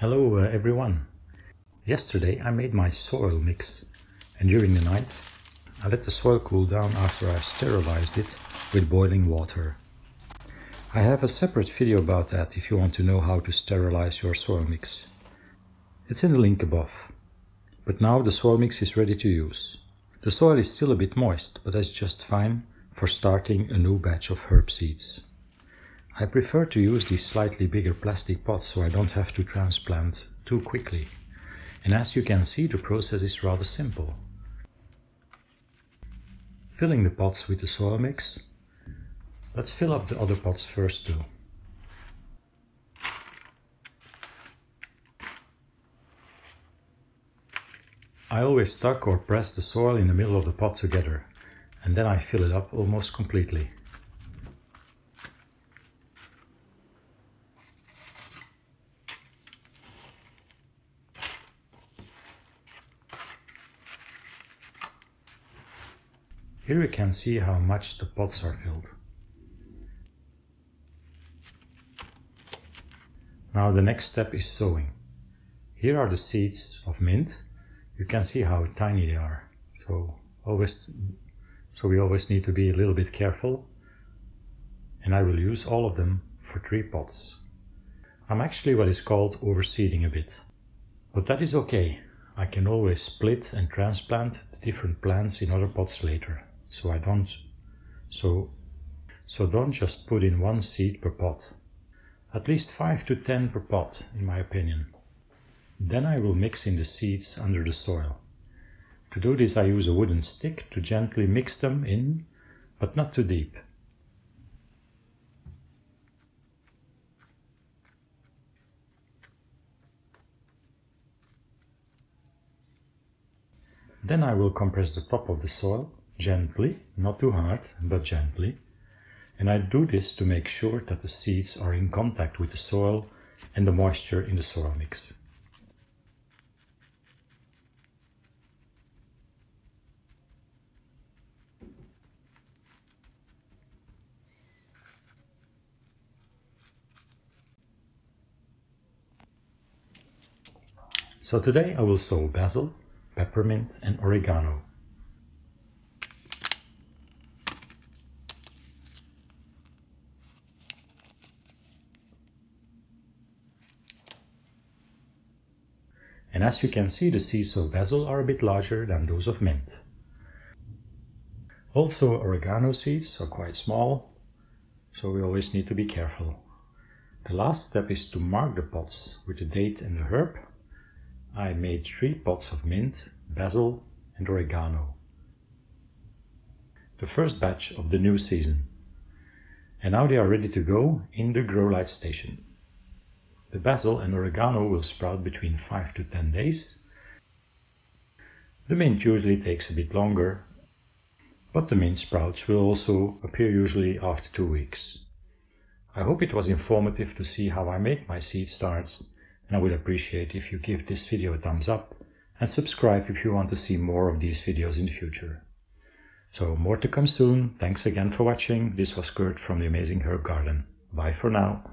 Hello everyone. Yesterday I made my soil mix, and during the night I let the soil cool down after I sterilized it with boiling water. I have a separate video about that if you want to know how to sterilize your soil mix. It's in the link above. But now the soil mix is ready to use. The soil is still a bit moist, but that's just fine for starting a new batch of herb seeds. I prefer to use these slightly bigger plastic pots so I don't have to transplant too quickly. And as you can see, the process is rather simple. Filling the pots with the soil mix. Let's fill up the other pots first too. I always tuck or press the soil in the middle of the pot together, and then I fill it up almost completely. Here you can see how much the pots are filled. Now the next step is sowing. Here are the seeds of mint. You can see how tiny they are. So we always need to be a little bit careful. And I will use all of them for 3 pots. I'm actually what is called overseeding a bit. But that is okay. I can always split and transplant the different plants in other pots later. So don't just put in 1 seed per pot. At least 5 to 10 per pot, in my opinion. Then I will mix in the seeds under the soil. To do this I use a wooden stick to gently mix them in, but not too deep. Then I will compress the top of the soil, gently, not too hard, but gently. And I do this to make sure that the seeds are in contact with the soil and the moisture in the soil mix. So today I will sow basil, peppermint and oregano. And as you can see, the seeds of basil are a bit larger than those of mint. Also, oregano seeds are quite small, so we always need to be careful. The last step is to mark the pots with the date and the herb. I made 3 pots of mint, basil and oregano. The first batch of the new season. And now they are ready to go in the grow light station. The basil and oregano will sprout between 5 to 10 days. The mint usually takes a bit longer, but the mint sprouts will also appear usually after 2 weeks. I hope it was informative to see how I make my seed starts, and I would appreciate if you give this video a thumbs up and subscribe if you want to see more of these videos in the future. So more to come soon. Thanks again for watching. This was Kurt from the Amazing Herb Garden. Bye for now.